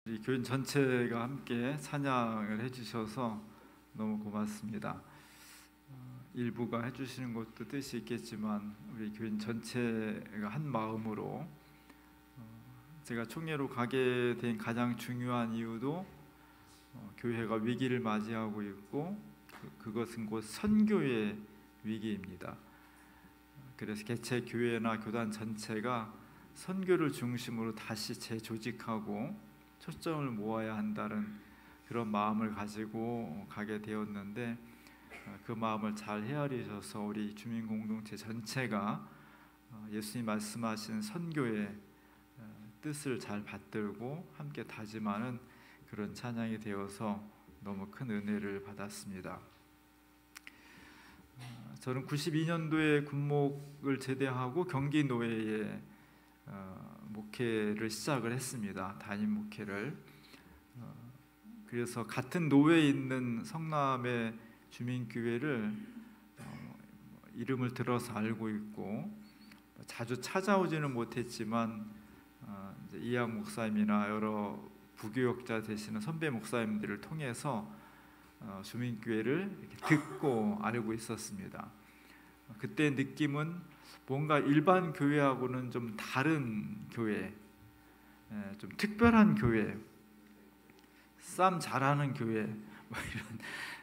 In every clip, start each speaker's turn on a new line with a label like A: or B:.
A: 우리 교인 전체가 함께 찬양을 해주셔서 너무 고맙습니다. 일부가 해주시는 것도 뜻이 있겠지만 우리 교인 전체가 한 마음으로 제가 총회로 가게 된 가장 중요한 이유도 교회가 위기를 맞이하고 있고 그것은 곧 선교의 위기입니다. 그래서 개체 교회나 교단 전체가 선교를 중심으로 다시 재조직하고 초점을 모아야 한다는 그런 마음을 가지고 가게 되었는데 그 마음을 잘 헤아리셔서 우리 주민 공동체 전체가 예수님 말씀하신 선교의 뜻을 잘 받들고 함께 다짐하는 그런 찬양이 되어서 너무 큰 은혜를 받았습니다. 저는 92년도에 군목을 제대하고 경기 노회에 목회를 시작을 했습니다. 담임 목회를. 그래서 같은 노회에 있는 성남의 주민교회를 이름을 들어서 알고 있고 자주 찾아오지는 못했지만 이제 이학 목사님이나 여러 부교역자 되시는 선배 목사님들을 통해서 주민교회를 듣고 알고 있었습니다. 그때 느낌은 뭔가 일반 교회하고는 좀 다른 교회, 좀 특별한 교회, 싸움 잘하는 교회, 뭐 이런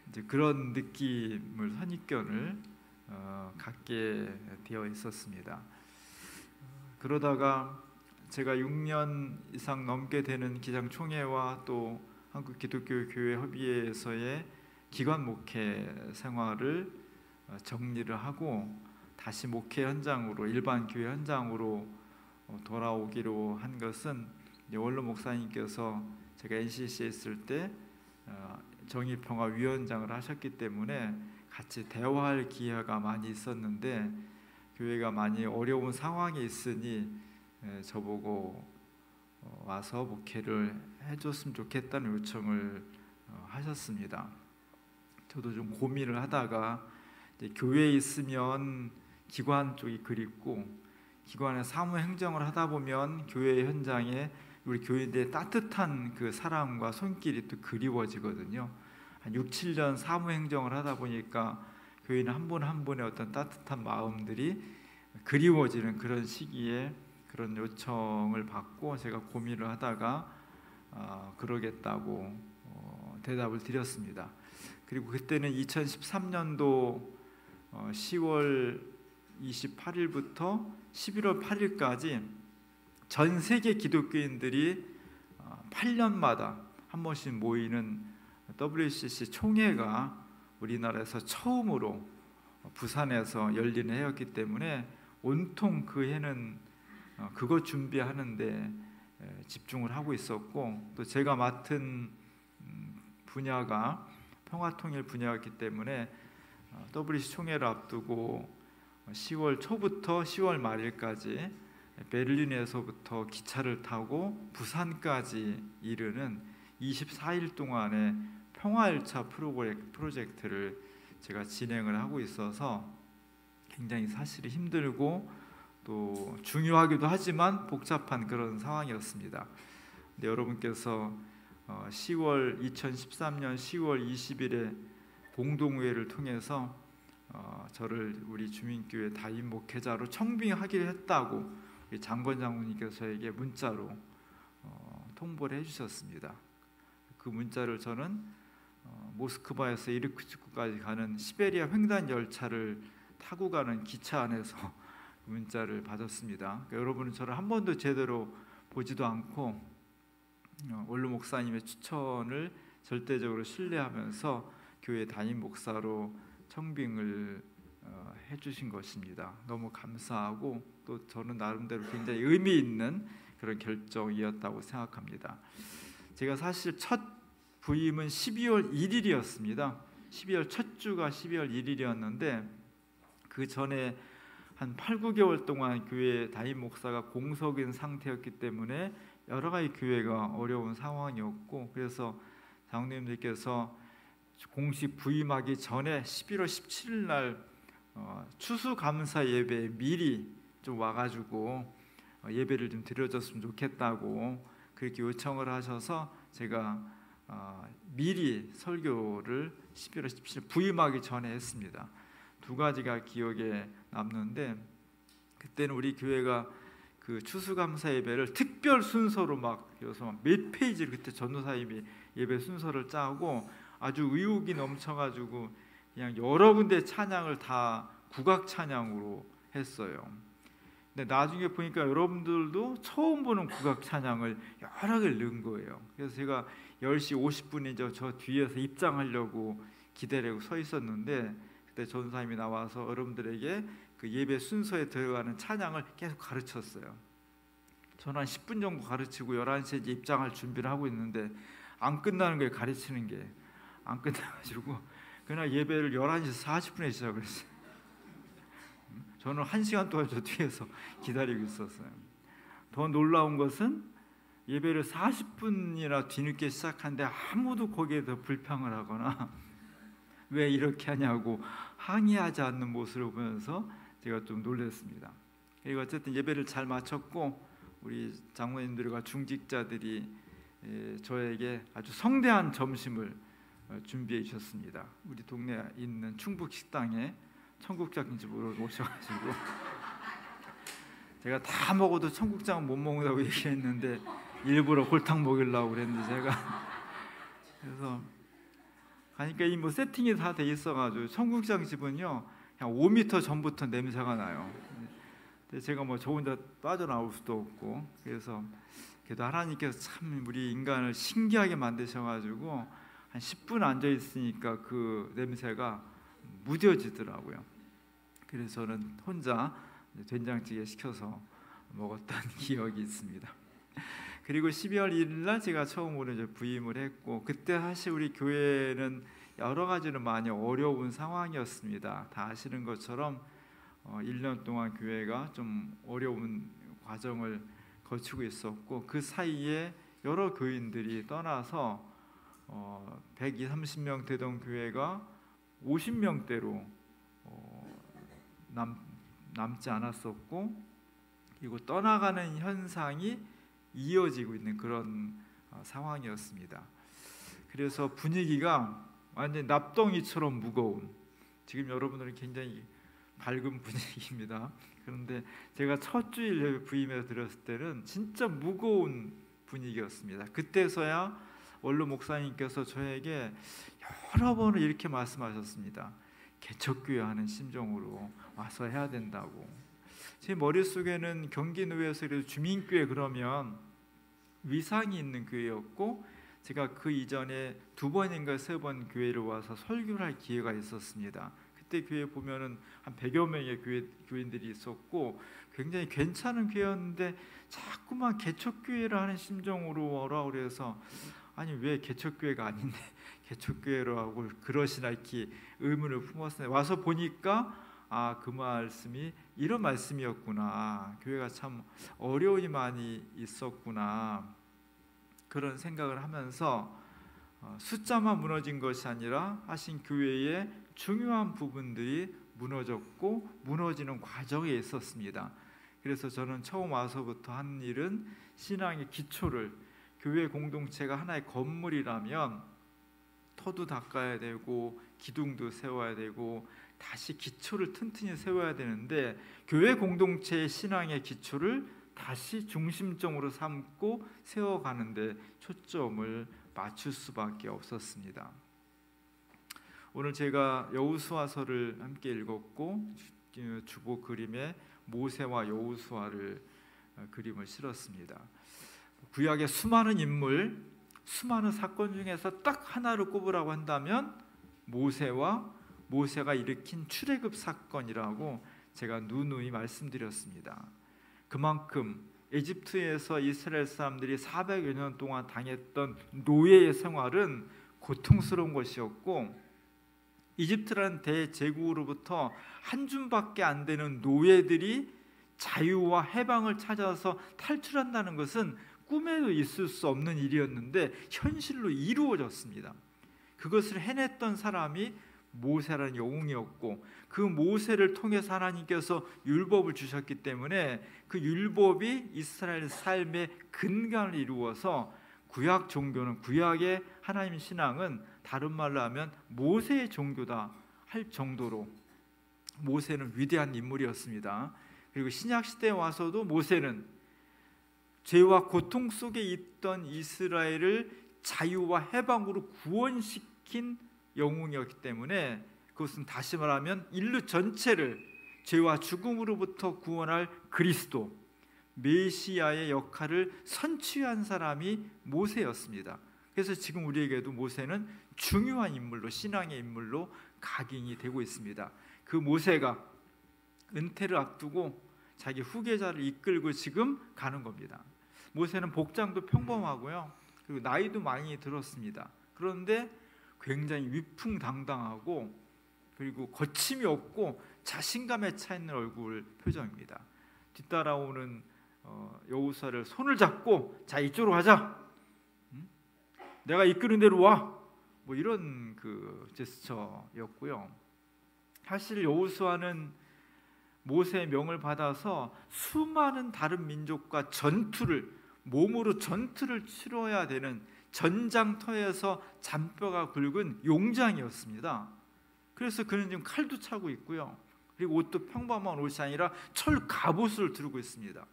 A: 이제 그런 느낌을 선입견을 갖게 되어 있었습니다. 그러다가 제가 6년 이상 넘게 되는 기장총회와 또 한국기독교교회 협의회에서의 기관 목회 생활을 정리를 하고 다시 목회 현장으로 일반 교회 현장으로 돌아오기로 한 것은 원로 목사님께서 제가 NCC에 있을 때 정의평화위원장을 하셨기 때문에 같이 대화할 기회가 많이 있었는데 교회가 많이 어려운 상황에 있으니 저보고 와서 목회를 해줬으면 좋겠다는 요청을 하셨습니다. 저도 좀 고민을 하다가 이제 교회에 있으면 기관 쪽이 그립고 기관의 사무 행정을 하다 보면 교회 현장에 우리 교인들의 따뜻한 그 사랑과 손길이 또 그리워지거든요. 한 6, 7년 사무 행정을 하다 보니까 교인 한 분 한 분의 어떤 따뜻한 마음들이 그리워지는 그런 시기에 그런 요청을 받고 제가 고민을 하다가 그러겠다고 대답을 드렸습니다. 그리고 그때는 2013년도 10월 28일부터 11월 8일까지 전 세계 기독교인들이 8년마다 한 번씩 모이는 WCC 총회가 우리나라에서 처음으로 부산에서 열리는 해였기 때문에 온통 그 해는 그거 준비하는데 집중을 하고 있었고 또 제가 맡은 분야가 평화통일 분야였기 때문에 WCC 총회를 앞두고 10월 초부터 10월 말일까지 베를린에서부터 기차를 타고 부산까지 이르는 24일 동안의 평화열차 프로젝트를 제가 진행을 하고 있어서 굉장히 사실이 힘들고 또 중요하기도 하지만 복잡한 그런 상황이었습니다. 근데 여러분께서 2013년 10월 20일에 공동회의를 통해서 저를 우리 주민교회 담임 목회자로 청빙하기로 했다고 장건 장로님께서 저에게 문자로 통보를 해주셨습니다. 그 문자를 저는 모스크바에서 이르쿠츠크까지 가는 시베리아 횡단 열차를 타고 가는 기차 안에서 문자를 받았습니다. 그러니까 여러분은 저를 한 번도 제대로 보지도 않고 원로 목사님의 추천을 절대적으로 신뢰하면서 교회 담임 목사로 청빙을 해주신 것입니다. 너무 감사하고 또 저는 나름대로 굉장히 의미 있는 그런 결정이었다고 생각합니다. 제가 사실 첫 부임은 12월 1일이었습니다. 12월 첫 주가 12월 1일이었는데 그 전에 한 8, 9개월 동안 교회 담임 목사가 공석인 상태였기 때문에 여러 가지 교회가 어려운 상황이었고 그래서 장로님들께서 공식 부임하기 전에 11월 17일 날 추수감사 예배에 미리 좀 와가지고 예배를 좀 드려줬으면 좋겠다고 그 그렇게 요청을 하셔서 제가 미리 설교를 12월 17일 부임하기 전에 했습니다. 두 가지가 기억에 남는데, 그때는 우리 교회가 그 추수감사 예배를 특별 순서로 막 여서 몇 페이지를 그때 전도사님이 예배 순서를 짜고 아주 의욕이 넘쳐가지고 그냥 여러 군데 찬양을 다 국악 찬양으로 했어요. 근데 나중에 보니까 여러분들도 처음 보는 국악 찬양을 여러 개를 넣은 거예요. 그래서 제가 10시 50분이죠. 저 뒤에서 입장하려고 기다리고 서 있었는데, 그때 전도사님이 나와서 여러분들에게 그 예배 순서에 들어가는 찬양을 계속 가르쳤어요. 저는 한 10분 정도 가르치고 11시에 이제 입장할 준비를 하고 있는데 안 끝나는 거예요. 가르치는 게 안 끝나가지고 그날 예배를 11시 40분에 시작을 했어요. 저는 1시간 동안 저 뒤에서 기다리고 있었어요. 더 놀라운 것은 예배를 40분이나 뒤늦게 시작하는데 아무도 거기에 더 불평을 하거나 왜 이렇게 하냐고 항의하지 않는 모습을 보면서 제가 좀 놀랐습니다. 그리고 어쨌든 예배를 잘 마쳤고 우리 장로님들과 중직자들이 저에게 아주 성대한 점심을 준비해 주셨습니다. 우리 동네에 있는 충북 식당에 청국장집으로 모셔가지고 제가 다 먹어도 청국장 못 먹는다고 얘기했는데 일부러 골탕 먹이려고 그랬는데 제가 그래서 가니까 이 뭐 세팅이 다 돼 있어가지고 청국장집은요 그냥 5m 전부터 냄새가 나요. 근데 제가 뭐 저 혼자 빠져나올 수도 없고, 그래서 그래도 하나님께서 참 우리 인간을 신기하게 만드셔가지고 한 10분 앉아 있으니까 그 냄새가 무뎌지더라고요. 그래서 저는 혼자 된장찌개 시켜서 먹었던 기억이 있습니다. 그리고 12월 1일 날 제가 처음으로 이제 부임을 했고, 그때 사실 우리 교회는 여러 가지로 많이 어려운 상황이었습니다. 다 아시는 것처럼 1년 동안 교회가 좀 어려운 과정을 거치고 있었고, 그 사이에 여러 교인들이 떠나서 120, 30명 되던 교회가 50명대로 남지 않았었고, 그리고 떠나가는 현상이 이어지고 있는 그런 상황이었습니다. 그래서 분위기가 완전히 납덩이처럼 무거운, 지금 여러분들은 굉장히 밝은 분위기입니다. 그런데 제가 첫 주일 부임해서 드렸을 때는 진짜 무거운 분위기였습니다. 그때서야 원로 목사님께서 저에게 여러 번을 이렇게 말씀하셨습니다. 개척교회 하는 심정으로 와서 해야 된다고. 제 머릿속에는 경기노회에서 주민교회 그러면 위상이 있는 교회였고, 제가 그 이전에 2번인가 3번 교회를 와서 설교를 할 기회가 있었습니다. 그때 교회 보면은 한 100여 명의 교인들이 있었고 굉장히 괜찮은 교회였는데 자꾸만 개척교회를 하는 심정으로 오라 그래서, 아니 왜 개척교회가 아닌데 개척교회로 하고 그러시나 이렇게 의문을 품었어요. 와서 보니까 그 말씀이 이런 말씀이었구나. 교회가 참 어려움이 많이 있었구나. 그런 생각을 하면서 숫자만 무너진 것이 아니라 하신 교회의 중요한 부분들이 무너졌고 무너지는 과정에 있었습니다. 그래서 저는 처음 와서부터 한 일은 신앙의 기초를, 교회 공동체가 하나의 건물이라면 터도 닦아야 되고 기둥도 세워야 되고 다시 기초를 튼튼히 세워야 되는데, 교회 공동체의 신앙의 기초를 다시 중심점으로 삼고 세워가는데 초점을 맞출 수밖에 없었습니다. 오늘 제가 여호수아서를 함께 읽었고 주보 그림에 모세와 여호수아를 그림을 실었습니다. 구약의 수많은 인물, 수많은 사건 중에서 딱 하나를 꼽으라고 한다면 모세가 일으킨 출애굽 사건이라고 제가 누누이 말씀드렸습니다. 그만큼 에집트에서 이스라엘 사람들이 400여 년 동안 당했던 노예의 생활은 고통스러운 것이었고, 이집트라는 대제국으로부터 한 줌밖에 안 되는 노예들이 자유와 해방을 찾아서 탈출한다는 것은 꿈에도 있을 수 없는 일이었는데 현실로 이루어졌습니다. 그것을 해냈던 사람이 모세라는 영웅이었고, 그 모세를 통해서 하나님께서 율법을 주셨기 때문에 그 율법이 이스라엘 삶의 근간을 이루어서 구약 종교는, 구약의 하나님 신앙은 다른 말로 하면 모세의 종교다 할 정도로 모세는 위대한 인물이었습니다. 그리고 신약 시대에 와서도 모세는 죄와 고통 속에 있던 이스라엘을 자유와 해방으로 구원시킨 영웅이었기 때문에, 그것은 다시 말하면 인류 전체를 죄와 죽음으로부터 구원할 그리스도 메시아의 역할을 선취한 사람이 모세였습니다. 그래서 지금 우리에게도 모세는 중요한 인물로, 신앙의 인물로 각인이 되고 있습니다. 그 모세가 은퇴를 앞두고 자기 후계자를 이끌고 지금 가는 겁니다. 모세는 복장도 평범하고요, 그리고 나이도 많이 들었습니다. 그런데 굉장히 위풍당당하고, 그리고 거침이 없고 자신감에 차 있는 얼굴 표정입니다. 뒤따라오는 여호수아를 손을 잡고, 자, 이쪽으로 가자, 내가 이끄는 대로 와, 뭐 이런 그 제스처였고요. 사실 여호수아는 모세의 명을 받아서 수많은 다른 민족과 몸으로 전투를 치러야 되는 전장터에서 잔뼈가 굵은 용장이었습니다. 그래서 그는 지금 칼도 차고 있고요, 그리고 옷도 평범한 옷이 아니라 철 갑옷을 두르고 있습니다.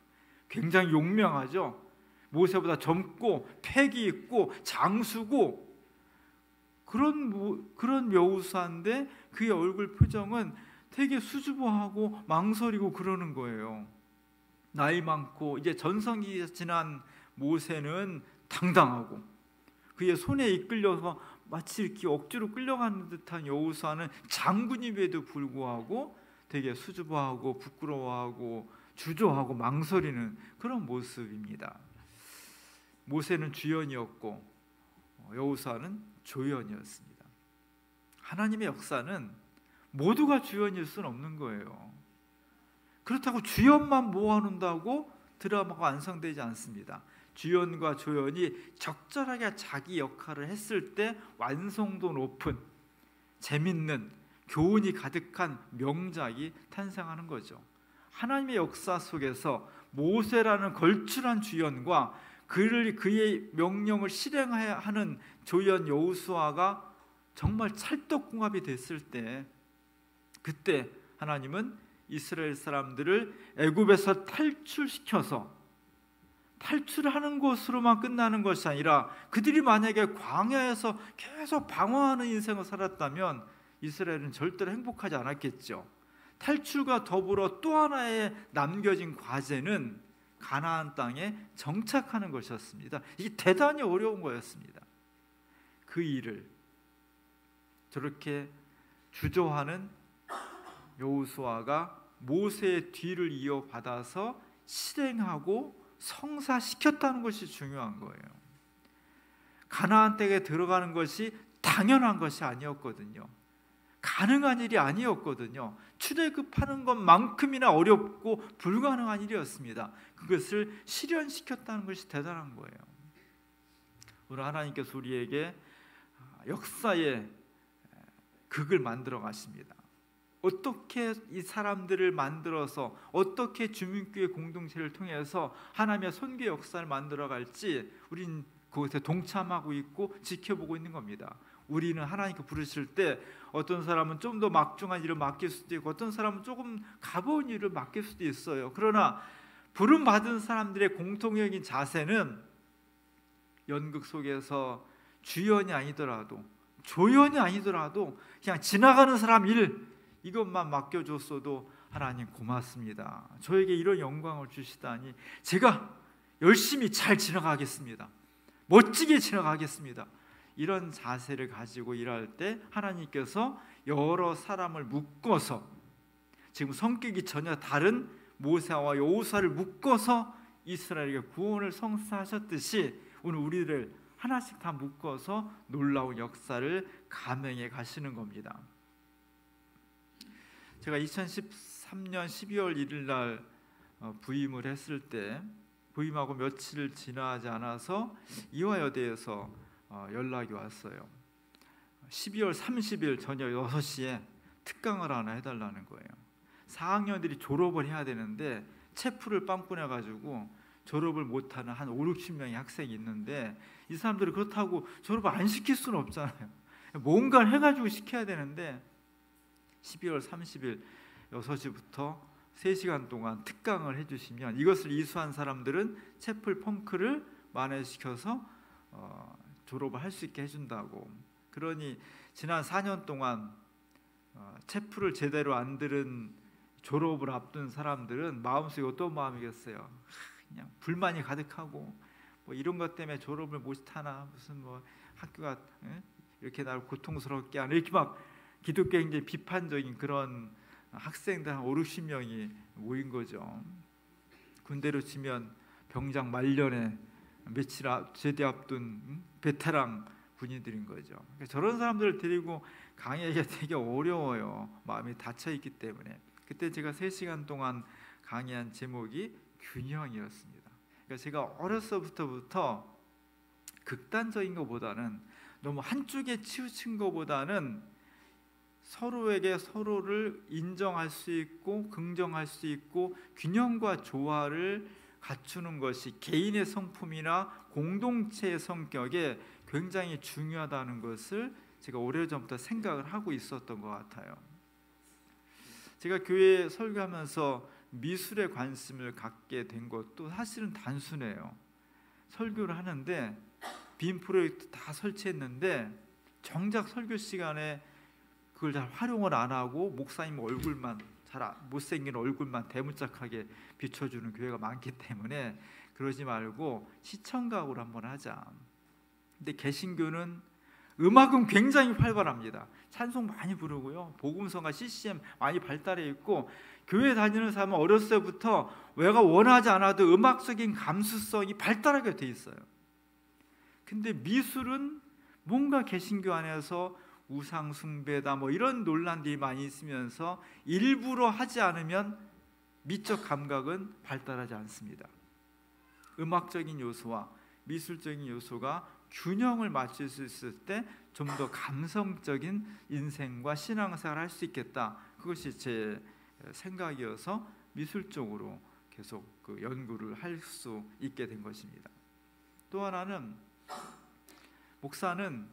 A: 굉장히 용맹하죠. 모세보다 젊고 패기 있고 장수고 그런 여호수아인데 그의 얼굴 표정은 되게 수줍어하고 망설이고 그러는 거예요. 나이 많고 이제 전성기가 지난 모세는 당당하고, 그의 손에 이끌려서 마치 이렇게 억지로 끌려가는 듯한 여호수아는 장군임에도 불구하고 되게 수줍어하고 부끄러워하고 주저하고 망설이는 그런 모습입니다. 모세는 주연이었고 여호수아는 조연이었습니다. 하나님의 역사는 모두가 주연일 수는 없는 거예요. 그렇다고 주연만 모아놓는다고 드라마가 완성되지 않습니다. 주연과 조연이 적절하게 자기 역할을 했을 때 완성도 높은, 재밌는, 교훈이 가득한 명작이 탄생하는 거죠. 하나님의 역사 속에서 모세라는 걸출한 주연과 그의 명령을 실행해야 하는 조연 여호수아가 정말 찰떡궁합이 됐을 때, 그때 하나님은 이스라엘 사람들을 애굽에서 탈출시켜서 탈출하는 것으로만 끝나는 것이 아니라, 그들이 만약에 광야에서 계속 방황하는 인생을 살았다면 이스라엘은 절대로 행복하지 않았겠죠. 탈출과 더불어 또 하나의 남겨진 과제는 가나안 땅에 정착하는 것이었습니다. 이게 대단히 어려운 거였습니다. 그 일을 저렇게 주저하는 여호수아가 모세의 뒤를 이어받아서 실행하고 성사시켰다는 것이 중요한 거예요. 가나안 땅에 들어가는 것이 당연한 것이 아니었거든요. 가능한 일이 아니었거든요. 출애굽하는 것만큼이나 어렵고 불가능한 일이었습니다. 그것을 실현시켰다는 것이 대단한 거예요. 오늘 하나님께서 우리에게 역사의 극을 만들어 가십니다. 어떻게 이 사람들을 만들어서, 어떻게 주민교회 공동체를 통해서 하나님의 선교 역사를 만들어 갈지 우리는 그것에 동참하고 있고 지켜보고 있는 겁니다. 우리는 하나님께 부르실 때 어떤 사람은 좀 더 막중한 일을 맡길 수도 있고, 어떤 사람은 조금 가벼운 일을 맡길 수도 있어요. 그러나 부름받은 사람들의 공통적인 자세는 연극 속에서 주연이 아니더라도, 조연이 아니더라도 그냥 지나가는 사람 일, 이것만 맡겨줬어도 하나님 고맙습니다. 저에게 이런 영광을 주시다니 제가 열심히 잘 지나가겠습니다. 멋지게 지나가겠습니다. 이런 자세를 가지고 일할 때 하나님께서 여러 사람을 묶어서, 지금 성격이 전혀 다른 모세와 여호수아를 묶어서 이스라엘에게 구원을 성사하셨듯이 오늘 우리를 하나씩 다 묶어서 놀라운 역사를 감행해 가시는 겁니다. 제가 2013년 12월 1일 날 부임을 했을 때, 부임하고 며칠 지나지 않아서 이화여대에서 연락이 왔어요. 12월 30일 저녁 6시에 특강을 하나 해달라는 거예요. 4학년들이 졸업을 해야 되는데 체프를 빵꾸내가지고 졸업을 못하는 한 5, 60명의 학생이 있는데 이 사람들이 그렇다고 졸업을 안 시킬 수는 없잖아요. 뭔가를 해가지고 시켜야 되는데 12월 30일 6시부터 3시간 동안 특강을 해주시면 이것을 이수한 사람들은 체플 펑크를 만회시켜서 졸업을 할 수 있게 해준다고. 그러니 지난 4년 동안 체플을 제대로 안 들은 졸업을 앞둔 사람들은 마음속에 어떤 마음이겠어요? 그냥 불만이 가득하고 뭐 이런 것 때문에 졸업을 못하나, 무슨 뭐 학교가 이렇게 나를 고통스럽게 하나, 이렇게 막 기독교에 굉장히 비판적인 그런 학생들 한 5, 60명이 모인 거죠. 군대로 치면 병장 말년에 며칠 제대 앞둔 베테랑 군인들인 거죠. 그러니까 저런 사람들을 데리고 강의하기가 되게 어려워요. 마음이 닫혀 있기 때문에. 그때 제가 3시간 동안 강의한 제목이 균형이었습니다. 그러니까 제가 어려서부터 극단적인 것보다는, 너무 한쪽에 치우친 것보다는 서로에게 서로를 인정할 수 있고 긍정할 수 있고 균형과 조화를 갖추는 것이 개인의 성품이나 공동체의 성격에 굉장히 중요하다는 것을 제가 오래전부터 생각을 하고 있었던 것 같아요. 제가 교회 설교하면서 미술에 관심을 갖게 된 것도 사실은 단순해요. 설교를 하는데 빔 프로젝트 다 설치했는데 정작 설교 시간에 그걸 잘 활용을 안 하고 목사님 얼굴만, 잘 못생긴 얼굴만 대문짝하게 비춰주는 교회가 많기 때문에 그러지 말고 시청각으로 한번 하자. 근데 개신교는 음악은 굉장히 활발합니다. 찬송 많이 부르고요, 복음성과 CCM 많이 발달해 있고, 교회 다니는 사람은 어렸을 때부터 내가 원하지 않아도 음악적인 감수성이 발달하게 돼 있어요. 근데 미술은 뭔가 개신교 안에서 우상 숭배다 뭐 이런 논란들이 많이 있으면서 일부러 하지 않으면 미적 감각은 발달하지 않습니다. 음악적인 요소와 미술적인 요소가 균형을 맞출 수 있을 때 좀 더 감성적인 인생과 신앙생활을 할 수 있겠다. 그것이 제 생각이어서 미술 쪽으로 계속 그 연구를 할 수 있게 된 것입니다. 또 하나는, 목사는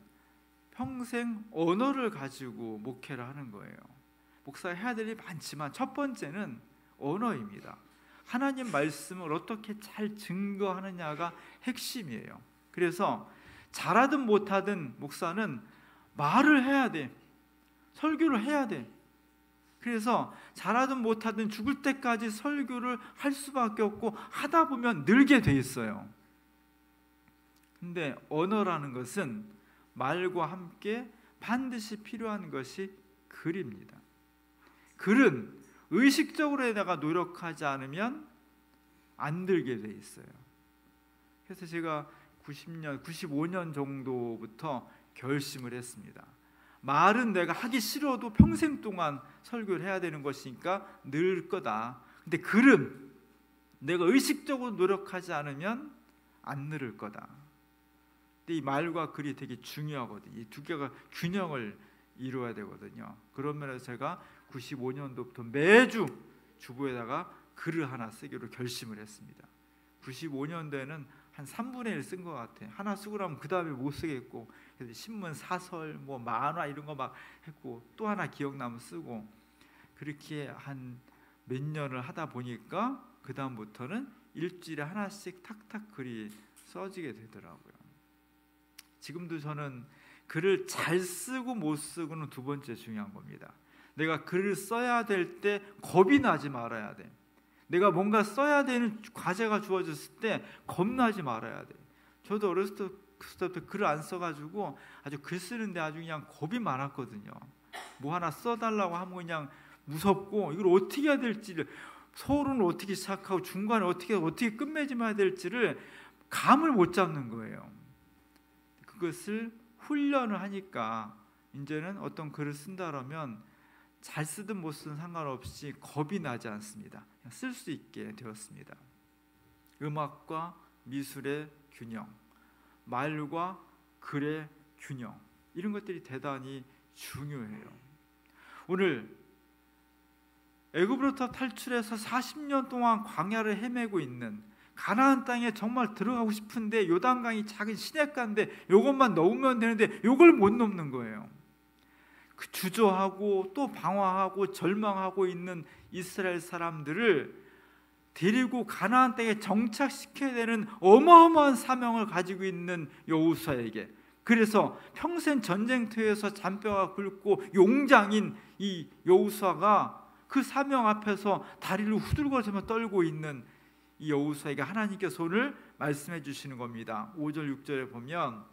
A: 평생 언어를 가지고 목회를 하는 거예요. 목사가 해야 될 일이 많지만 첫 번째는 언어입니다. 하나님 말씀을 어떻게 잘 증거하느냐가 핵심이에요. 그래서 잘하든 못하든 목사는 말을 해야 돼. 설교를 해야 돼. 그래서 잘하든 못하든 죽을 때까지 설교를 할 수밖에 없고 하다 보면 늘게 돼 있어요. 근데 언어라는 것은 말과 함께 반드시 필요한 것이 글입니다. 글은 의식적으로 내가 노력하지 않으면 안 들게 돼 있어요. 그래서 제가 95년 정도부터 결심을 했습니다. 말은 내가 하기 싫어도 평생 동안 설교를 해야 되는 것이니까 늘 거다. 근데 글은 내가 의식적으로 노력하지 않으면 안 늘을 거다. 근데 이 말과 글이 되게 중요하거든요. 이 두 개가 균형을 이루어야 되거든요. 그런 면에서 제가 95년도부터 매주 주보에다가 글을 하나 쓰기로 결심을 했습니다. 95년도에는 한 3분의 1 쓴 것 같아요. 하나 쓰고 나면 그 다음에 못 쓰겠고, 그래서 신문, 사설, 뭐 만화 이런 거 막 했고, 또 하나 기억나면 쓰고, 그렇게 한 몇 년을 하다 보니까 그 다음부터는 일주일에 하나씩 탁탁 글이 써지게 되더라고요. 지금도 저는 글을 잘 쓰고 못 쓰고는 두 번째 중요한 겁니다. 내가 글을 써야 될 때 겁이 나지 말아야 돼. 내가 뭔가 써야 되는 과제가 주어졌을 때 겁나지 말아야 돼. 저도 어렸을 때부터 글을 안 써가지고 아주 글 쓰는데 아주 그냥 겁이 많았거든요. 뭐 하나 써달라고 하면 그냥 무섭고, 이걸 어떻게 해야 될지를, 서론을 어떻게 시작하고 중간에 어떻게 끝맺음해야 될지를 감을 못 잡는 거예요. 그것을 훈련을 하니까 이제는 어떤 글을 쓴다라면 잘 쓰든 못 쓰든 상관없이 겁이 나지 않습니다. 쓸 수 있게 되었습니다. 음악과 미술의 균형, 말과 글의 균형, 이런 것들이 대단히 중요해요. 오늘 애굽으로부터 탈출해서 40년 동안 광야를 헤매고 있는, 가나안 땅에 정말 들어가고 싶은데 요단강이 작은 시냇가인데 요것만 넘으면 되는데 요걸 못 넘는 거예요. 그 주저하고 또 방황하고 절망하고 있는 이스라엘 사람들을 데리고 가나안 땅에 정착시켜야 되는 어마어마한 사명을 가지고 있는 여호수아에게, 그래서 평생 전쟁터에서 잔뼈가 굵고 용장인 이 여호수아가 그 사명 앞에서 다리를 후들거리며 떨고 있는 이 여호수아에게 하나님께서 오늘 말씀해 주시는 겁니다. 5절 6절에 보면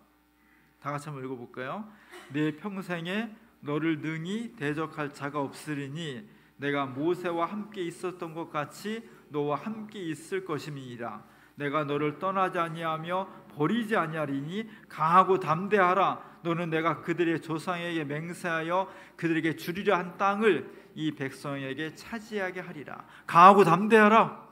A: 다 같이 한번 읽어볼까요? 내 평생에 너를 능히 대적할 자가 없으리니 내가 모세와 함께 있었던 것 같이 너와 함께 있을 것임이니라. 내가 너를 떠나지 아니하며 버리지 아니하리니 강하고 담대하라. 너는 내가 그들의 조상에게 맹세하여 그들에게 주리려 한 땅을 이 백성에게 차지하게 하리라. 강하고 담대하라.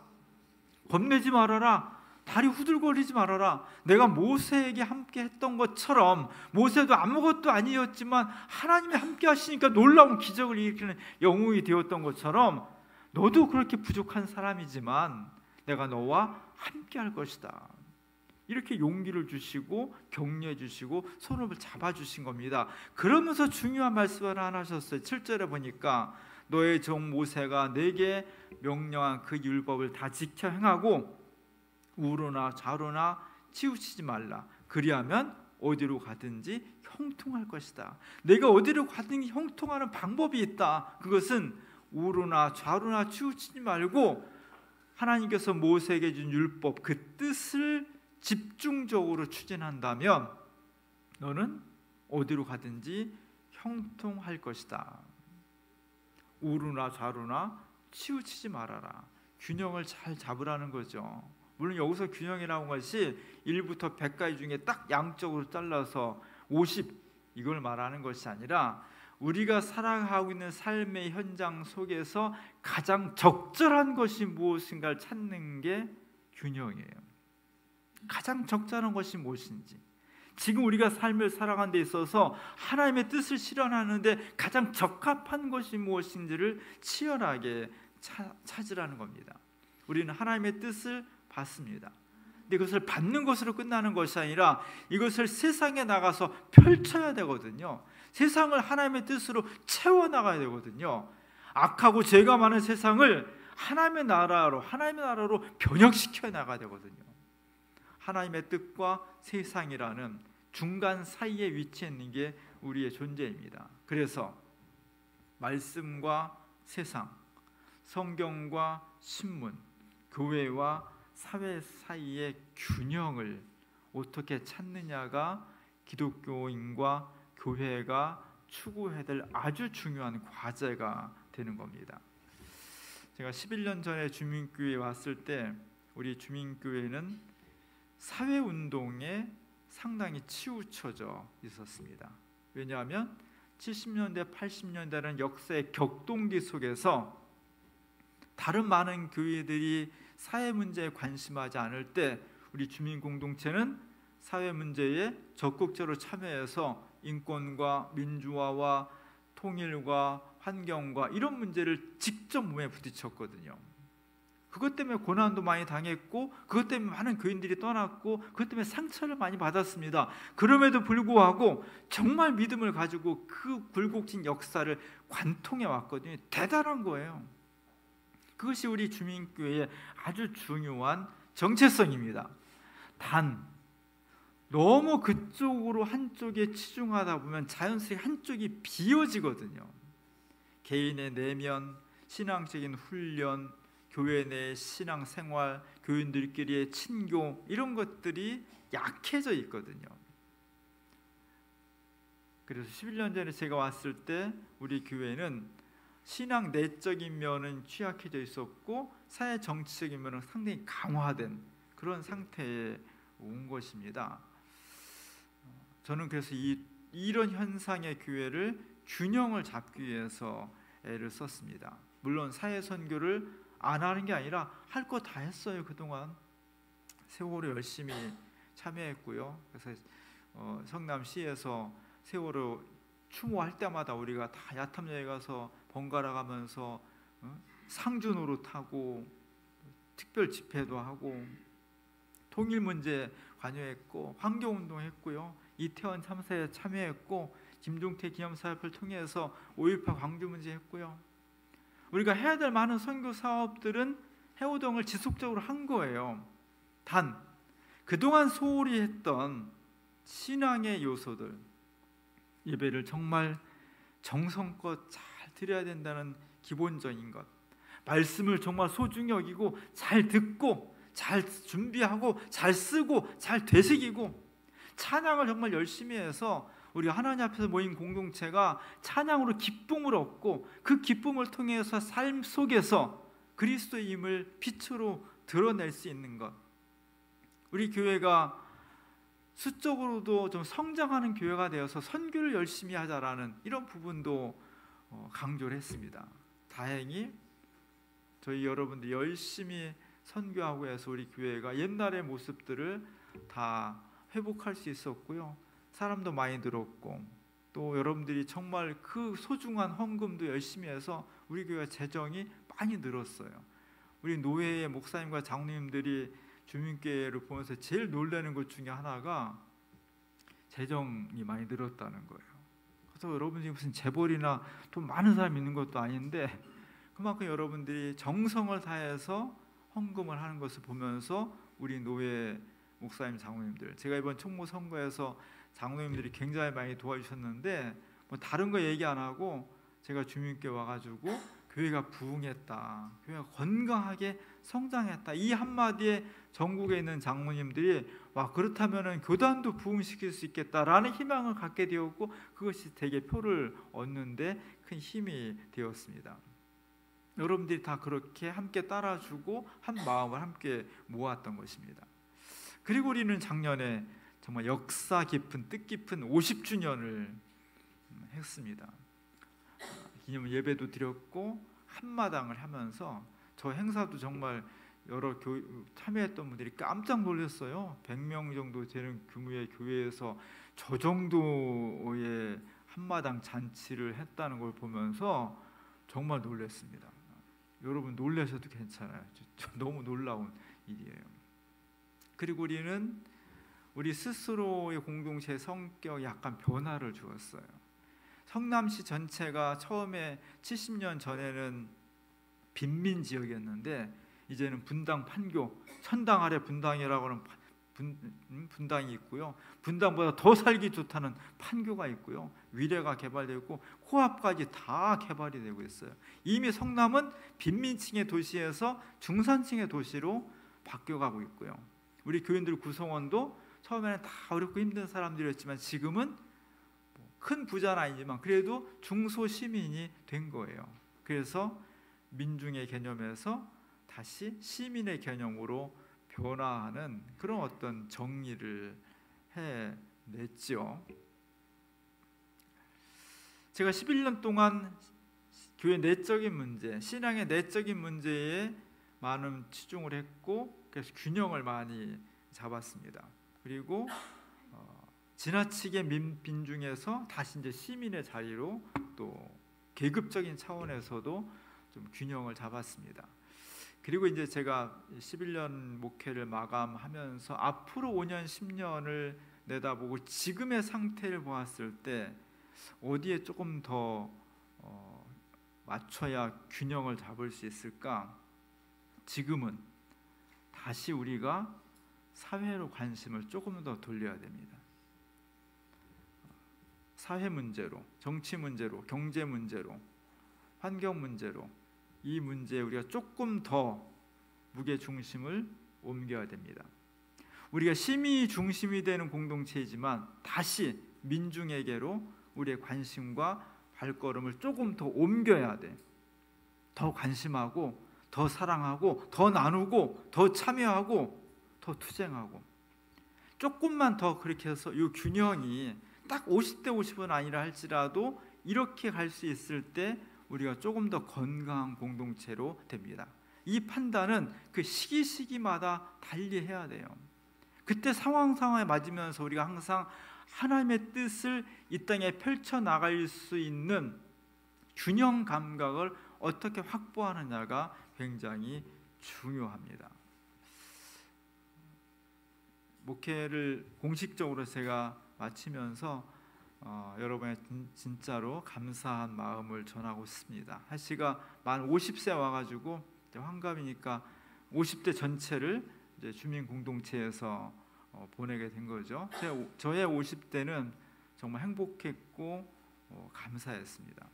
A: 겁내지 말아라. 다리 후들거리지 말아라. 내가 모세에게 함께 했던 것처럼, 모세도 아무것도 아니었지만 하나님이 함께 하시니까 놀라운 기적을 일으키는 영웅이 되었던 것처럼 너도 그렇게 부족한 사람이지만 내가 너와 함께 할 것이다. 이렇게 용기를 주시고 격려해 주시고 손을 잡아주신 겁니다. 그러면서 중요한 말씀을 하나 하셨어요. 7절에 보니까 너의 종 모세가 내게 명령한 그 율법을 다 지켜 행하고 우로나 좌로나 치우치지 말라. 그리하면 어디로 가든지 형통할 것이다. 내가 어디로 가든지 형통하는 방법이 있다. 그것은 우로나 좌로나 치우치지 말고 하나님께서 모세에게 준 율법, 그 뜻을 집중적으로 추진한다면 너는 어디로 가든지 형통할 것이다. 우로나 좌로나 치우치지 말아라. 균형을 잘 잡으라는 거죠. 물론 여기서 균형이라는 것이 1부터 100까지 중에 딱 양쪽으로 잘라서 50 이걸 말하는 것이 아니라 우리가 살아가고 있는 삶의 현장 속에서 가장 적절한 것이 무엇인가를 찾는 게 균형이에요. 가장 적절한 것이 무엇인지, 지금 우리가 삶을 살아가는 데 있어서 하나님의 뜻을 실현하는데 가장 적합한 것이 무엇인지를 치열하게 찾으라는 겁니다. 우리는 하나님의 뜻을 받습니다. 근데 이것을 받는 것으로 끝나는 것이 아니라 이것을 세상에 나가서 펼쳐야 되거든요. 세상을 하나님의 뜻으로 채워나가야 되거든요. 악하고 죄가 많은 세상을 하나님의 나라로 변혁시켜 나가야 되거든요. 하나님의 뜻과 세상이라는 중간 사이에 위치해 있는 게 우리의 존재입니다. 그래서 말씀과 세상, 성경과 신문, 교회와 사회 사이의 균형을 어떻게 찾느냐가 기독교인과 교회가 추구해야 될 아주 중요한 과제가 되는 겁니다. 제가 11년 전에 주민교회에 왔을 때 우리 주민교회는 사회운동에 상당히 치우쳐져 있었습니다. 왜냐하면 70년대, 80년대라는 역사의 격동기 속에서 다른 많은 교회들이 사회 문제에 관심하지 않을 때 우리 주민 공동체는 사회 문제에 적극적으로 참여해서 인권과 민주화와 통일과 환경과 이런 문제를 직접 몸에 부딪혔거든요. 그것 때문에 고난도 많이 당했고 그것 때문에 많은 교인들이 떠났고 그것 때문에 상처를 많이 받았습니다. 그럼에도 불구하고 정말 믿음을 가지고 그 굴곡진 역사를 관통해 왔거든요. 대단한 거예요. 그것이 우리 주민교회의 아주 중요한 정체성입니다. 단 너무 그쪽으로 한쪽에 치중하다 보면 자연스레 한쪽이 비어지거든요. 개인의 내면, 신앙적인 훈련, 교회 내 신앙생활, 교인들끼리의 친교 이런 것들이 약해져 있거든요. 그래서 11년 전에 제가 왔을 때 우리 교회는 신앙 내적인 면은 취약해져 있었고 사회 정치적인 면은 상당히 강화된 그런 상태에 온 것입니다. 저는 그래서 이런 현상의 교회를 균형을 잡기 위해서 애를 썼습니다. 물론 사회 선교를 안 하는 게 아니라 할 거 다 했어요. 그동안 세월호 열심히 참여했고요. 그래서 성남시에서 세월호 추모할 때마다 우리가 다 야탐역에 가서 번갈아 가면서 상주 노릇하고 특별 집회도 하고 통일 문제 관여했고 환경운동 했고요. 이태원 참사에 참여했고 김종태 기념사업을 통해서 5.18 광주 문제 했고요. 우리가 해야 될 많은 선교 사업들은 해오동을 지속적으로 한 거예요. 단 그동안 소홀히 했던 신앙의 요소들, 예배를 정말 정성껏 잘 드려야 된다는 기본적인 것, 말씀을 정말 소중히 여기고 잘 듣고 잘 준비하고 잘 쓰고 잘 되새기고 찬양을 정말 열심히 해서 우리가 하나님 앞에서 모인 공동체가 찬양으로 기쁨을 얻고 그 기쁨을 통해서 삶 속에서 그리스도임을 빛으로 드러낼 수 있는 것, 우리 교회가 수적으로도 좀 성장하는 교회가 되어서 선교를 열심히 하자라는 이런 부분도 강조를 했습니다. 다행히 저희 여러분들 열심히 선교하고 해서 우리 교회가 옛날의 모습들을 다 회복할 수 있었고요. 사람도 많이 늘었고 또 여러분들이 정말 그 소중한 헌금도 열심히 해서 우리 교회 재정이 많이 늘었어요. 우리 노회의 목사님과 장로님들이 주민교회를 보면서 제일 놀라는 것 중에 하나가 재정이 많이 늘었다는 거예요. 그래서 여러분들이 무슨 재벌이나 돈 많은 사람이 있는 것도 아닌데 그만큼 여러분들이 정성을 다해서 헌금을 하는 것을 보면서 우리 노회 목사님, 장로님들, 제가 이번 총무 선거에서 장로님들이 굉장히 많이 도와주셨는데 뭐 다른 거 얘기 안 하고 제가 주민교회 와가지고 교회가 부흥했다, 교회가 건강하게 성장했다, 이 한마디에 전국에 있는 장로님들이 와, 그렇다면 교단도 부흥시킬 수 있겠다라는 희망을 갖게 되었고 그것이 되게 표를 얻는데 큰 힘이 되었습니다. 여러분들이 다 그렇게 함께 따라주고 한 마음을 함께 모았던 것입니다. 그리고 우리는 작년에 정말 역사 깊은 뜻깊은 50주년을 했습니다. 기념 예배도 드렸고 한마당을 하면서 저 행사도 정말 여러 참여했던 분들이 깜짝 놀랐어요. 100명 정도 되는 규모의 교회에서 저 정도의 한마당 잔치를 했다는 걸 보면서 정말 놀랐습니다. 여러분 놀라셔도 괜찮아요. 너무 놀라운 일이에요. 그리고 우리는 우리 스스로의 공동체의 성격에 약간 변화를 주었어요. 성남시 전체가 처음에 70년 전에는 빈민 지역이었는데 이제는 분당 판교, 천당 아래 분당이라고 하는 분당이 있고요. 분당보다 더 살기 좋다는 판교가 있고요. 위례가 개발되고 코앞까지 다 개발이 되고 있어요. 이미 성남은 빈민층의 도시에서 중산층의 도시로 바뀌어가고 있고요. 우리 교인들 구성원도 처음에는 다 어렵고 힘든 사람들이었지만 지금은 큰 부자는 아니지만 그래도 중소시민이 된 거예요. 그래서 민중의 개념에서 다시 시민의 개념으로 변화하는 그런 어떤 정리를 해냈죠. 제가 11년 동안 교회 내적인 문제, 신앙의 내적인 문제에 많은 치중을 했고 그래서 균형을 많이 잡았습니다. 그리고 지나치게 민중에서 다시 이제 시민의 자리로 또 계급적인 차원에서도 좀 균형을 잡았습니다. 그리고 이제 제가 11년 목회를 마감하면서 앞으로 5년, 10년을 내다보고 지금의 상태를 보았을 때 어디에 조금 더 맞춰야 균형을 잡을 수 있을까? 지금은 다시 우리가 사회로 관심을 조금 더 돌려야 됩니다. 사회 문제로, 정치 문제로, 경제 문제로, 환경 문제로 이 문제에 우리가 조금 더 무게 중심을 옮겨야 됩니다. 우리가 시민이 중심이 되는 공동체이지만 다시 민중에게로 우리의 관심과 발걸음을 조금 더 옮겨야 돼. 더 관심하고 더 사랑하고 더 나누고 더 참여하고 더 투쟁하고 조금만 더 그렇게 해서 이 균형이 딱 50대 50은 아니라 할지라도 이렇게 갈 수 있을 때 우리가 조금 더 건강한 공동체로 됩니다. 이 판단은 그 시기마다 달리 해야 돼요. 그때 상황에 맞으면서 우리가 항상 하나님의 뜻을 이 땅에 펼쳐나갈 수 있는 균형 감각을 어떻게 확보하느냐가 굉장히 중요합니다. 목회를 공식적으로 제가 마치면서 여러분의 진짜로 감사한 마음을 전하고 싶습니다. 하씨가 만 50세 와가지고 환갑이니까 50대 전체를 이제 주민 공동체에서 보내게 된 거죠. 저의 50대는 정말 행복했고 감사했습니다.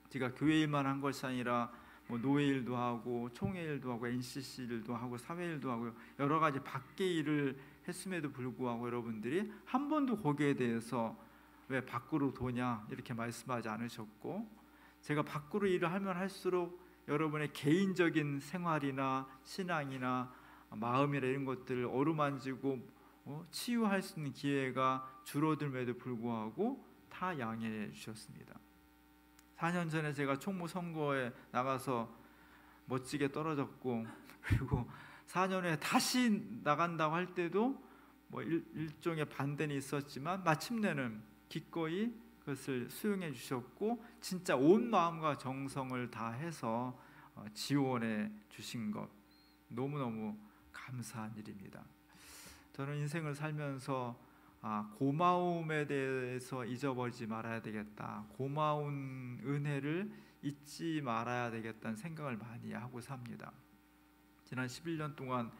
A: 제가 교회 일만 한 것이 아니라 노예 일도 하고 총회 일도 하고 NCC 일도 하고 사회 일도 하고 여러 가지 밖에 일을 했음에도 불구하고 여러분들이 한 번도 거기에 대해서 왜 밖으로 도냐 이렇게 말씀하지 않으셨고, 제가 밖으로 일을 하면 할수록 여러분의 개인적인 생활이나 신앙이나 마음이나 이런 것들을 어루만지고 치유할 수 있는 기회가 줄어들음에도 불구하고 다 양해해 주셨습니다. 4년 전에 제가 총무 선거에 나가서 멋지게 떨어졌고, 그리고 4년 후에 다시 나간다고 할 때도 일종의 반대는 있었지만 마침내는 기꺼이 그것을 수용해 주셨고 진짜 온 마음과 정성을 다해서 지원해 주신 것 너무너무 감사한 일입니다. 저는 인생을 살면서 고마움에 대해서 잊어버리지 말아야 되겠다, 고마운 은혜를 잊지 말아야 되겠다는 생각을 많이 하고 삽니다. 지난 11년 동안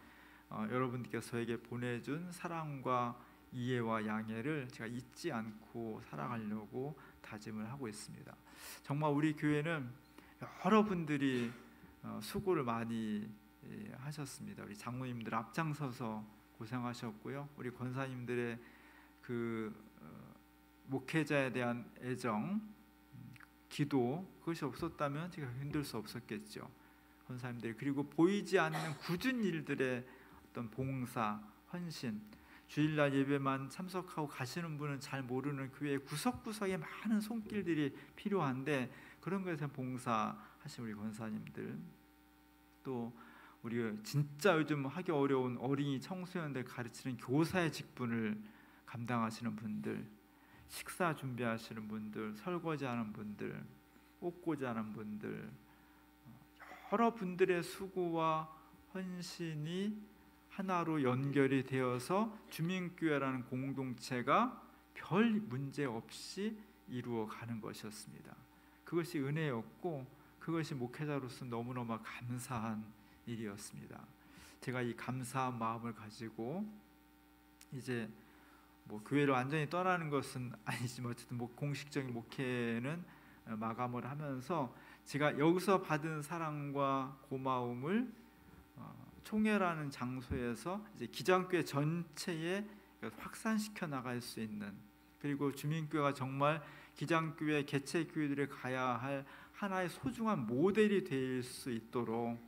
A: 여러분께서 저에게 보내준 사랑과 이해와 양해를 제가 잊지 않고 살아가려고 다짐을 하고 있습니다. 정말 우리 교회는 여러분들이 수고를 많이 하셨습니다. 우리 장로님들 앞장서서 고생하셨고요. 우리 권사님들의 그 목회자에 대한 애정, 기도, 그것이 없었다면 제가 힘들 수 없었겠죠. 권사님들, 그리고 보이지 않는 굳은 일들의 어떤 봉사, 헌신, 주일날 예배만 참석하고 가시는 분은 잘 모르는 교회 구석구석에 많은 손길들이 필요한데 그런 것에 봉사하신 우리 권사님들, 또 우리 진짜 요즘 하기 어려운 어린이 청소년들 가르치는 교사의 직분을 감당하시는 분들, 식사 준비하시는 분들, 설거지하는 분들, 옷꽂이하는 분들, 여러 분들의 수고와 헌신이 하나로 연결이 되어서 주민교회라는 공동체가 별 문제 없이 이루어가는 것이었습니다. 그것이 은혜였고 그것이 목회자로서 너무너무 감사한 일이었습니다. 제가 이 감사한 마음을 가지고 이제 교회를 완전히 떠나는 것은 아니지만 어쨌든 공식적인 목회는 마감을 하면서 제가 여기서 받은 사랑과 고마움을 총회라는 장소에서 이제 기장교회 전체에 확산시켜 나갈 수 있는, 그리고 주민교회가 정말 기장교회 개체교회들에 가야 할 하나의 소중한 모델이 될 수 있도록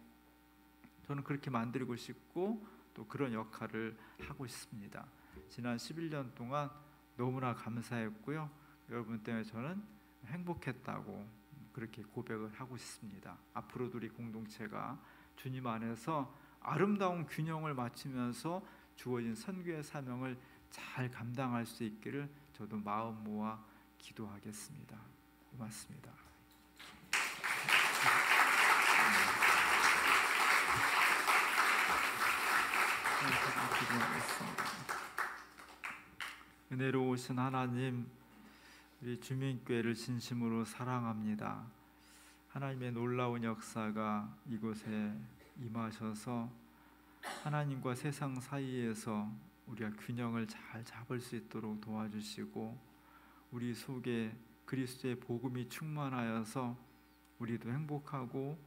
A: 저는 그렇게 만들고 싶고 또 그런 역할을 하고 싶습니다. 지난 11년 동안 너무나 감사했고요. 여러분 때문에 저는 행복했다고 그렇게 고백을 하고 싶습니다. 앞으로도 우리 공동체가 주님 안에서 아름다운 균형을 맞추면서 주어진 선교의 사명을 잘 감당할 수 있기를 저도 마음 모아 기도하겠습니다. 고맙습니다. 기도하겠습니다. 은혜로우신 하나님, 우리 주민교회를 진심으로 사랑합니다. 하나님의 놀라운 역사가 이곳에 임하셔서 하나님과 세상 사이에서 우리가 균형을 잘 잡을 수 있도록 도와주시고 우리 속에 그리스도의 복음이 충만하여서 우리도 행복하고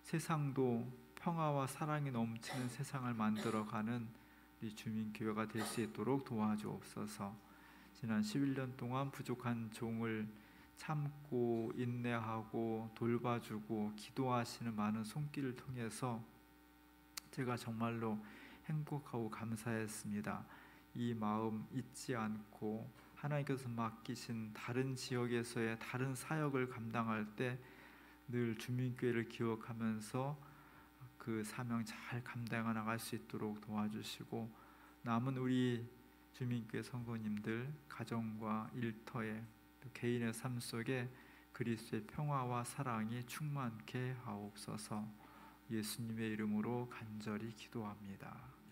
A: 세상도 평화와 사랑이 넘치는 세상을 만들어가는 우리 주민교회가 될 수 있도록 도와주옵소서. 지난 11년 동안 부족한 종을 참고 인내하고 돌봐주고 기도하시는 많은 손길을 통해서 제가 정말로 행복하고 감사했습니다. 이 마음 잊지 않고 하나님께서 맡기신 다른 지역에서의 다른 사역을 감당할 때 늘 주민교회를 기억하면서 그 사명 잘 감당해 나갈 수 있도록 도와주시고 남은 우리 주민교회 성도님들 가정과 일터에 또 개인의 삶 속에 그리스도의 평화와 사랑이 충만케 하옵소서. 예수님의 이름으로 간절히 기도합니다.